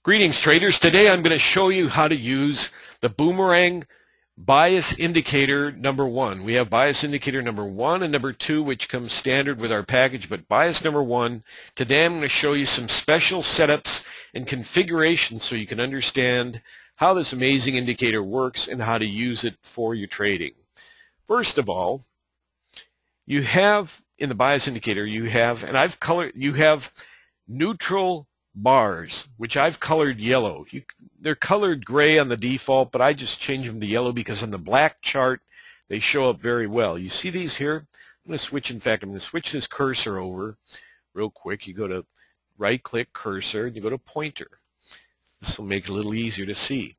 Greetings traders. Today I'm going to show you how to use the Boomerang bias indicator number 1. We have bias indicator number 1 and number 2, which comes standard with our package, but bias number 1, today I'm going to show you some special setups and configurations so you can understand how this amazing indicator works and how to use it for your trading. First of all, you have in the bias indicator, you have neutral bars, which I've colored yellow. They're colored gray on the default, but I just change them to yellow because on the black chart they show up very well. You see these here? I'm going to switch, in fact, I'm going to switch this cursor over real quick. You go to right-click cursor, and you go to pointer. This will make it a little easier to see.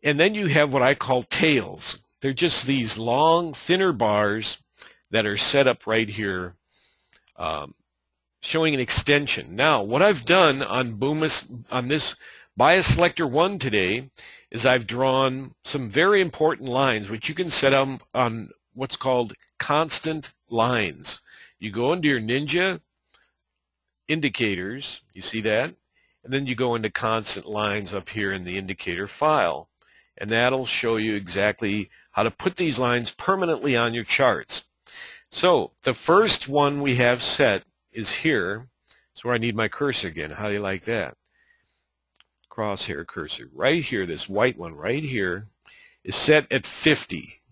And then you have what I call tails. They're just these long, thinner bars that are set up right here, showing an extension. Now, what I've done on this bias selector 1 today is I've drawn some very important lines, which you can set up on what's called constant lines. You go into your Ninja indicators, you see that? And then you go into constant lines up here in the indicator file. And that'll show you exactly how to put these lines permanently on your charts. So the first one we have set is here. It's where I need my cursor again. How do you like that? Crosshair cursor. Right here, this white one right here is set at 50.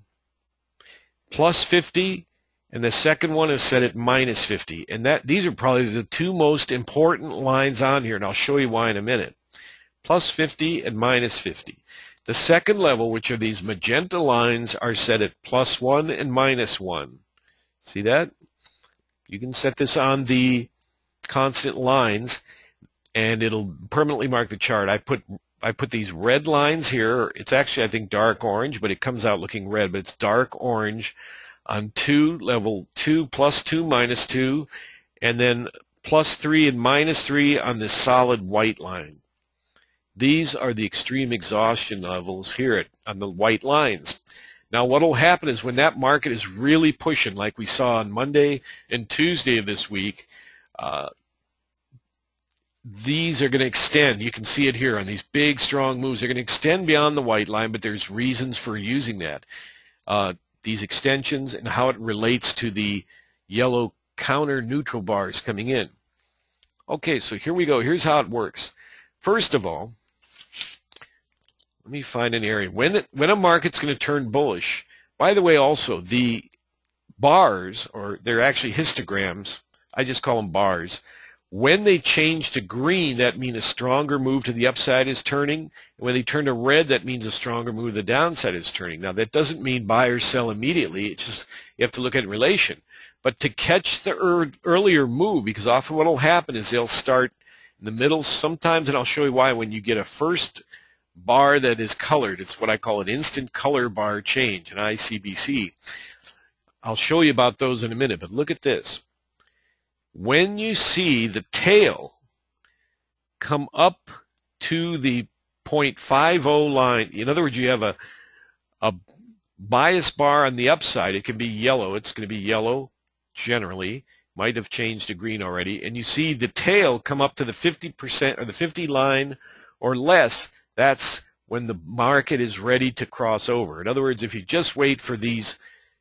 Plus 50, and the second one is set at minus 50. And these are probably the two most important lines on here, and I'll show you why in a minute. Plus 50 and minus 50. The second level, which are these magenta lines, are set at plus 1 and minus 1. See that? You can set this on the constant lines, and it'll permanently mark the chart. I put these red lines here. It's actually, I think, dark orange, but it comes out looking red, but it's dark orange on level 2, plus 2, minus 2, and then plus 3 and minus 3 on this solid white line. These are the extreme exhaustion levels here on the white lines. Now what will happen is when that market is really pushing, like we saw on Monday and Tuesday of this week, these are going to extend. You can see it here on these big, strong moves. They're going to extend beyond the white line, but there's reasons for using that. These extensions and how it relates to the yellow counter neutral bars coming in. Okay, so here we go. Here's how it works. First of all, let me find an area. When a market's going to turn bullish, by the way, also, the bars, or they're actually histograms, I just call them bars, when they change to green, that means a stronger move to the upside is turning. And when they turn to red, that means a stronger move to the downside is turning. Now, that doesn't mean buy or sell immediately. It's just you have to look at relation. But to catch the earlier move, because often what will happen is they'll start in the middle sometimes, and I'll show you why. When you get a first bar that is colored, it's what I call an instant color bar change, an ICBC. I'll show you about those in a minute, but look at this. When you see the tail come up to the 0.50 line, in other words, you have a bias bar on the upside. It can be yellow. It's going to be yellow generally. Might have changed to green already. And you see the tail come up to the 50% or the 50 line or less. That's when the market is ready to cross over. In other words, if you just wait for these,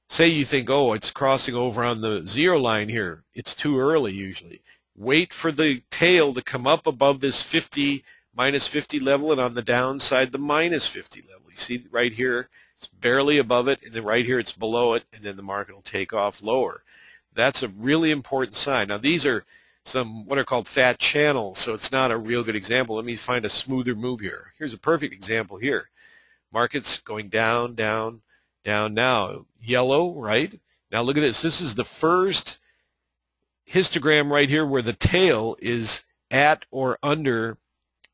say you think, oh, it's crossing over on the 0 line here. It's too early usually. Wait for the tail to come up above this 50, minus 50 level, and on the downside, the minus 50 level. You see right here, it's barely above it, and then right here it's below it, and then the market will take off lower. That's a really important sign. Now, these are some what are called fat channels, so it's not a real good example. Let me find a smoother move here. Here's a perfect example here. Market's going down, down, down now. Yellow, right? Now look at this. This is the first histogram right here where the tail is at or under,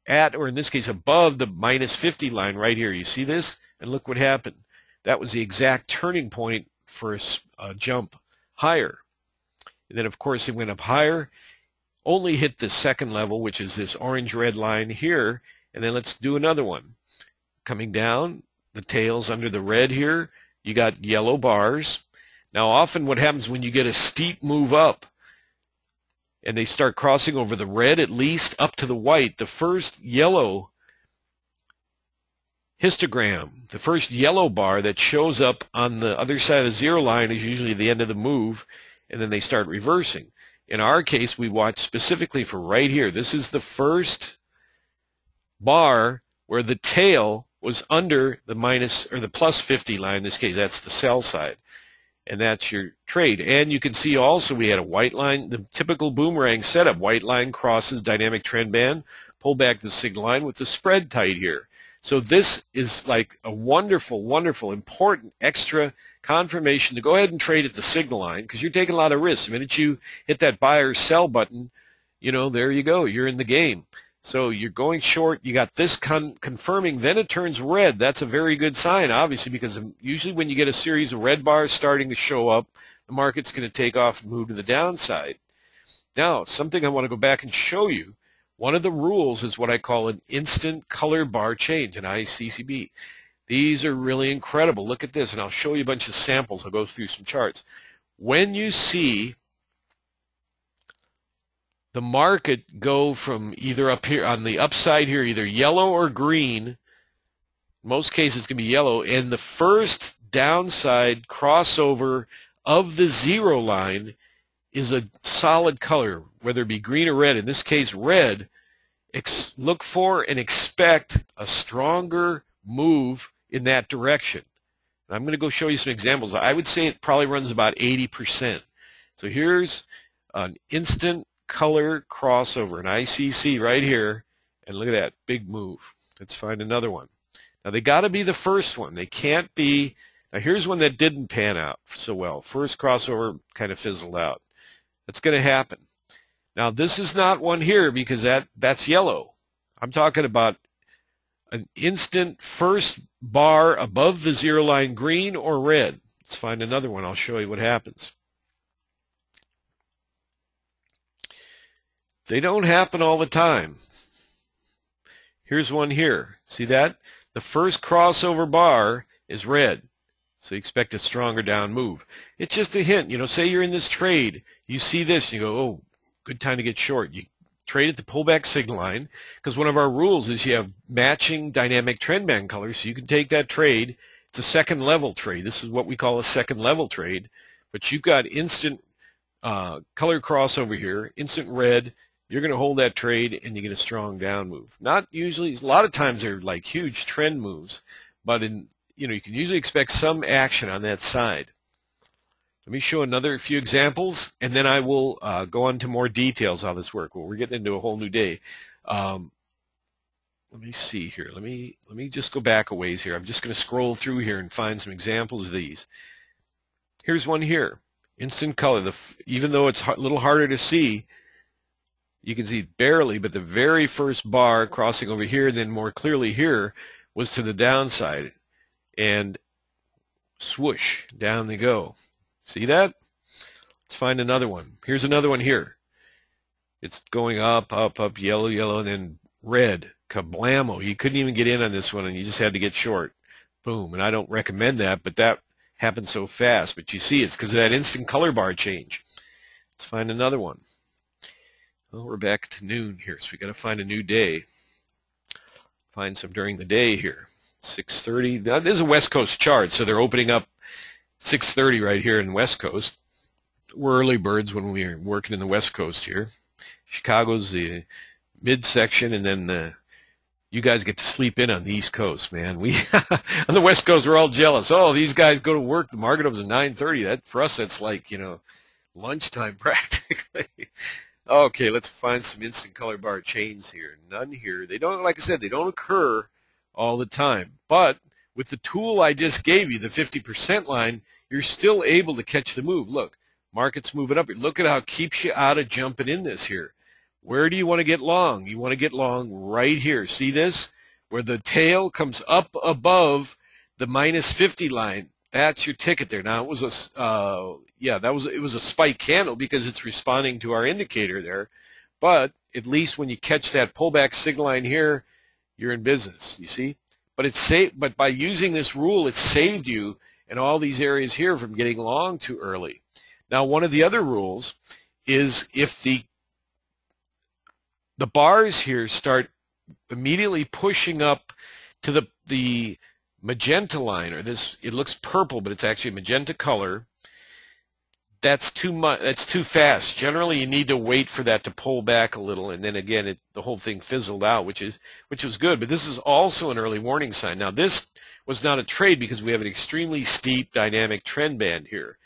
or in this case above the minus 50 line right here. You see this? And look what happened. That was the exact turning point for a jump higher. And then, of course, it went up higher, only hit the second level, which is this orange-red line here. And then let's do another one. Coming down, the tail's under the red here. You got yellow bars. Now, often what happens when you get a steep move up, and they start crossing over the red at least up to the white, the first yellow histogram, the first yellow bar that shows up on the other side of the zero line is usually the end of the move, and then they start reversing. In our case, we watch specifically for right here. This is the first bar where the tail was under the minus or the plus 50 line. In this case, that's the sell side. And that's your trade. And you can see also we had a white line, the typical boomerang setup. White line crosses dynamic trend band, pull back the signal line with the spread tight here. So this is like a wonderful, wonderful, important extra confirmation to go ahead and trade at the signal line, because you're taking a lot of risks. The minute you hit that buy or sell button, you know, there you go. You're in the game. So you're going short. You got this confirming. Then it turns red. That's a very good sign, obviously, because usually when you get a series of red bars starting to show up, the market's going to take off and move to the downside. Now, something I want to go back and show you. One of the rules is what I call an instant color bar change, an Iccb. These are really incredible. Look at this, and I'll show you a bunch of samples. I'll go through some charts. When you see the market go from either up here on the upside here, either yellow or green, in most cases it's going to be yellow, and the first downside crossover of the zero line is a solid color, whether it be green or red. In this case, red. Look for and expect a stronger move in that direction. I'm going to go show you some examples. I would say it probably runs about 80%. So here's an instant color crossover, an ICC right here, and look at that big move. Let's find another one. Now they got to be the first one. They can't be. Now here's one that didn't pan out so well. First crossover kind of fizzled out. That's going to happen. Now this is not one here because that's yellow. I'm talking about an instant first bar above the zero line, green or red. Let's find another one. I'll show you what happens. They don't happen all the time. Here's one here. See that? The first crossover bar is red. So you expect a stronger down move. It's just a hint. You know, say you're in this trade. You see this. You go, oh, good time to get short. You trade at the pullback signal line, because one of our rules is you have matching dynamic trend band colors. So you can take that trade. It's a second level trade. This is what we call a second level trade. But you've got instant color crossover here, instant red. You're going to hold that trade and you get a strong down move. Not usually, a lot of times they're like huge trend moves, but you can usually expect some action on that side. Let me show another few examples, and then I will go on to more details how this works. Well, we're getting into a whole new day. Let me see here. Let me just go back a ways here. I'm just going to scroll through here and find some examples of these. Here's one here. Instant color. Even though it's a little harder to see, you can see barely, but the very first bar crossing over here and then more clearly here was to the downside. And swoosh, down they go. See that? Let's find another one. Here's another one here. It's going up, up, up, yellow, yellow, and then red. Kablamo. You couldn't even get in on this one, and you just had to get short. Boom. And I don't recommend that, but that happened so fast. But you see, it's because of that instant color bar change. Let's find another one. Well, we're back to noon here, so we got to find a new day. Find some during the day here. 6:30. Now, this is a West Coast chart, so they're opening up 6:30 right here in West Coast. We're early birds when we're working in the West Coast here. Chicago's the midsection, and then you guys get to sleep in on the East Coast, man. We on the West Coast, we're all jealous. Oh, these guys go to work. The market opens at 9:30. That for us, that's like lunchtime practically. Okay, let's find some instant color bar chains here. None here. They don't, like I said, they don't occur all the time. But with the tool I just gave you, the 50% line, you're still able to catch the move. Look, market's moving up. Look at how it keeps you out of jumping in this here. Where do you want to get long? You want to get long right here. See this? Where the tail comes up above the minus 50 line. That's your ticket there. Now it was it was a spike candle because it's responding to our indicator there. But at least when you catch that pullback signal line here, you're in business. You see? But but by using this rule, it saved you in all these areas here from getting long too early. Now, one of the other rules is if the the bars here start immediately pushing up to the magenta line, or this, it looks purple, but it's actually a magenta color. That's too much. That's too fast. Generally, you need to wait for that to pull back a little, and then again, the whole thing fizzled out, which was good. But this is also an early warning sign. Now, this was not a trade because we have an extremely steep dynamic trend band here.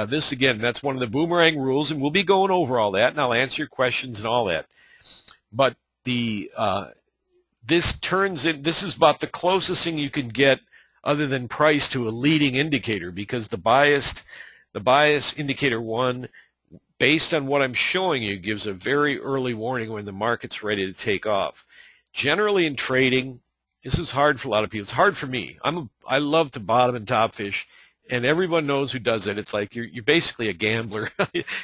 This again, that's one of the boomerang rules, and we'll be going over all that, and I'll answer your questions and all that. But this turns in. This is about the closest thing you can get, other than price, to a leading indicator, because the bias indicator 1, based on what I'm showing you, gives a very early warning when the market's ready to take off. Generally in trading, this is hard for a lot of people. It's hard for me. I love to bottom and top fish, and everyone knows who does it. It's like you're basically a gambler.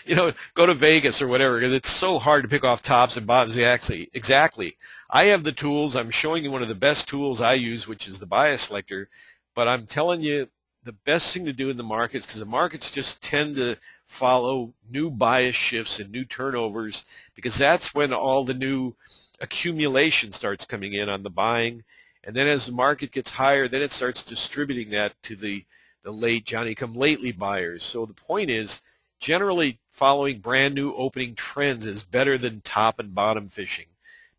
You know, go to Vegas or whatever, because it's so hard to pick off tops and bottoms. Exactly. I have the tools. I'm showing you one of the best tools I use, which is the bias selector. But I'm telling you, the best thing to do in the markets, because the markets just tend to follow new bias shifts and new turnovers, because that's when all the new accumulation starts coming in on the buying. And then as the market gets higher, then it starts distributing that to the late Johnny-come-lately buyers. So the point is, generally following brand new opening trends is better than top and bottom fishing.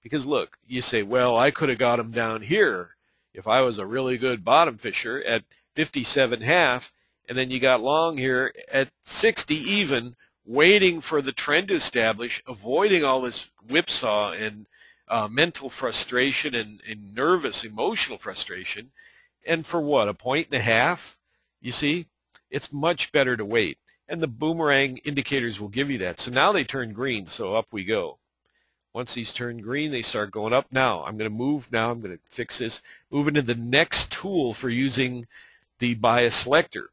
Because look, you say, well, I could have got them down here if I was a really good bottom fisher at 57.5, and then you got long here at 60 even, waiting for the trend to establish, avoiding all this whipsaw and mental frustration and nervous, emotional frustration. And for what, a 1.5? You see, it's much better to wait. And the boomerang indicators will give you that. So now they turn green, so up we go. Once these turn green, they start going up. Now, I'm going to move. Now I'm going to fix this. Move into the next tool for using the bias selector.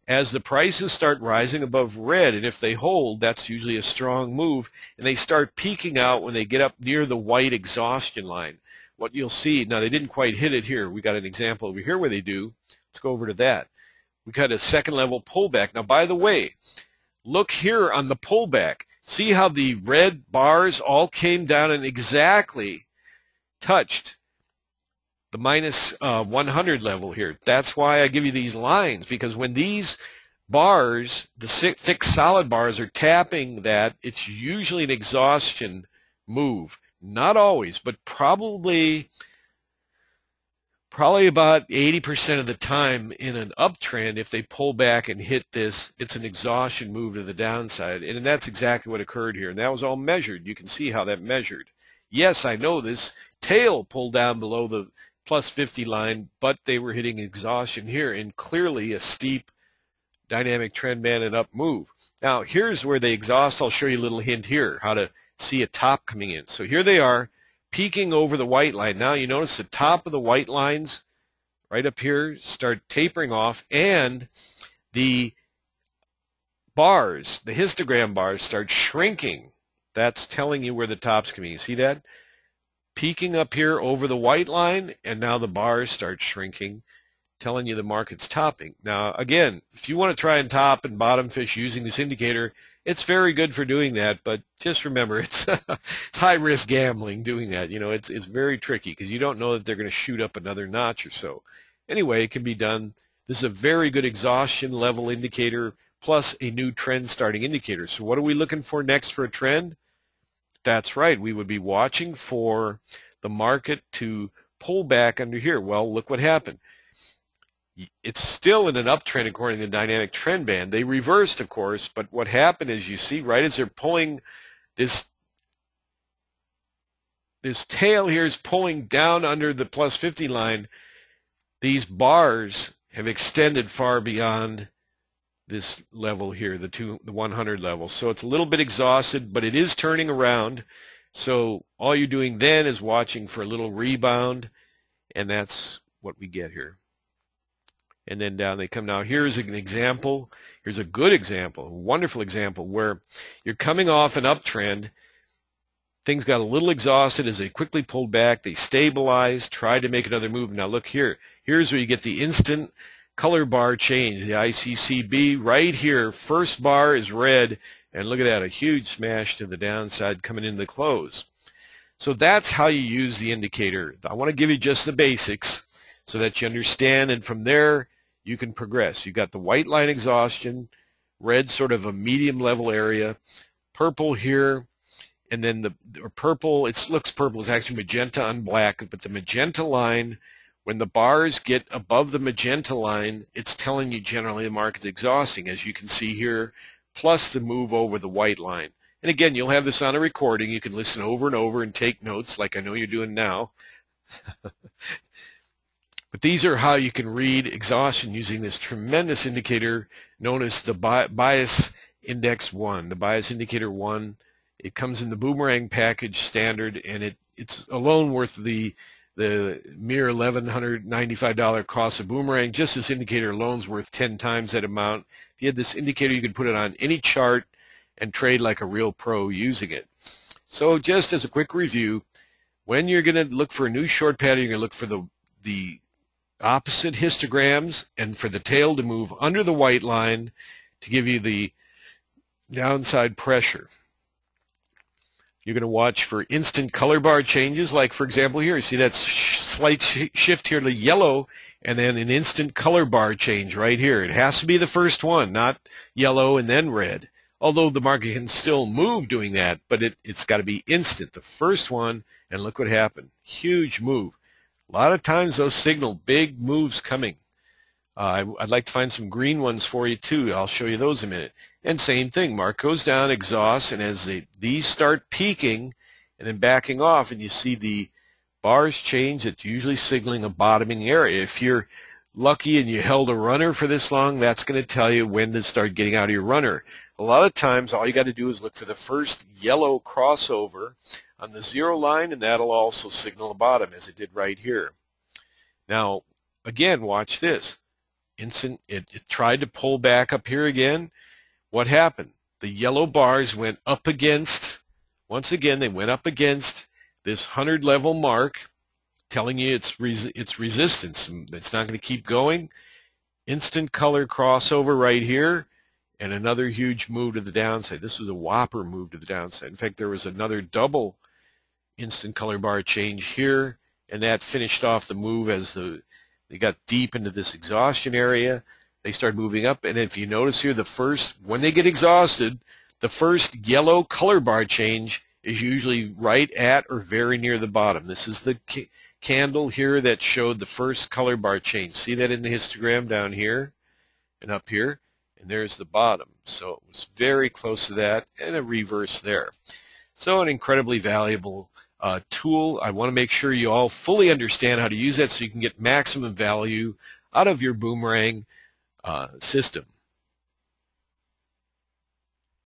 As the prices start rising above red, and if they hold, that's usually a strong move, and they start peaking out when they get up near the white exhaustion line. What you'll see, now they didn't quite hit it here. We got an example over here where they do. Let's go over to that. We got a second level pullback. Now, by the way, look here on the pullback. See how the red bars all came down and exactly touched the minus 100 level here. That's why I give you these lines, because when these bars, the thick solid bars, are tapping that, it's usually an exhaustion move. Not always, but probably about 80% of the time in an uptrend, if they pull back and hit this, it's an exhaustion move to the downside. And that's exactly what occurred here. And that was all measured. You can see how that measured. Yes, I know this tail pulled down below the plus 50 line, but they were hitting exhaustion here, and clearly a steep dynamic trend band and up move. Now, here's where they exhaust. I'll show you a little hint here, how to see a top coming in. So here they are, peeking over the white line. Now you notice the top of the white lines right up here start tapering off, and the bars, the histogram bars, start shrinking. That's telling you where the top's coming. You see that? Peaking up here over the white line, and now the bars start shrinking, telling you the market's topping. Now, again, if you want to try and top and bottom fish using this indicator, it's very good for doing that, but just remember, it's high-risk gambling doing that. You know, it's very tricky because you don't know that they're going to shoot up another notch or so. Anyway, it can be done. This is a very good exhaustion level indicator plus a new trend starting indicator. So what are we looking for next for a trend? That's right. We would be watching for the market to pull back under here. Well, look what happened. It's still in an uptrend according to the dynamic trend band. They reversed, of course, but what happened is, you see, right as they're pulling this tail here is pulling down under the plus 50 line, these bars have extended far beyond this level here, the 100 level. So it's a little bit exhausted, but it is turning around. So all you're doing then is watching for a little rebound, and that's what we get here. And then down they come. Now here's an example. Here's a good example, a wonderful example, where you're coming off an uptrend. Things got a little exhausted as they quickly pulled back. They stabilized, tried to make another move. Now look here. Here's where you get the instant color bar change, the Iccb right here. First bar is red, and look at that, a huge smash to the downside coming into the close. So that's how you use the indicator. I want to give you just the basics so that you understand, and from there you can progress. You've got the white line exhaustion, red sort of a medium level area, purple here, and then the purple, it looks purple, it's actually magenta on black, but the magenta line, when the bars get above the magenta line, it's telling you generally the market's exhausting, as you can see here, plus the move over the white line. And again, you'll have this on a recording. You can listen over and over and take notes like I know you're doing now. But these are how you can read exhaustion using this tremendous indicator known as the bias index 1, the bias indicator 1. It comes in the Boomerang package standard, and it's alone worth the mere $1,195 cost of Boomerang. Just this indicator alone is worth 10 times that amount. If you had this indicator, you could put it on any chart and trade like a real pro using it. So just as a quick review, when you're going to look for a new short pattern, you're going to look for the opposite histograms and for the tail to move under the white line to give you the downside pressure. You're going to watch for instant color bar changes, like for example here, you see that slight shift here to yellow and then an instant color bar change right here. It has to be the first one, not yellow and then red. Although the market can still move doing that, but it's got to be instant. The first one, and look what happened. Huge move. A lot of times those signal big moves coming. I'd like to find some green ones for you too. I'll show you those in a minute. And same thing, market goes down, exhausts, and as these start peaking and then backing off, and you see the bars change, it's usually signaling a bottoming area. If you're lucky and you held a runner for this long, that's going to tell you when to start getting out of your runner. A lot of times all you got to do is look for the first yellow crossover on the zero line, and that'll also signal a bottom, as it did right here. Now again, watch this. It tried to pull back up here again. What happened? The yellow bars went up against, once again they went up against this 100 level mark, telling you it's resistance. It's not going to keep going. Instant color crossover right here, and another huge move to the downside. This was a whopper move to the downside. In fact, there was another double instant color bar change here, and that finished off the move as they got deep into this exhaustion area. They started moving up, and if you notice here, when they get exhausted, the first yellow color bar change is usually right at or very near the bottom. This is the candle here that showed the first color bar change. See that in the histogram down here and up here? And there's the bottom. So it was very close to that, and a reverse there. So an incredibly valuable tool. I want to make sure you all fully understand how to use that so you can get maximum value out of your Boomerang system.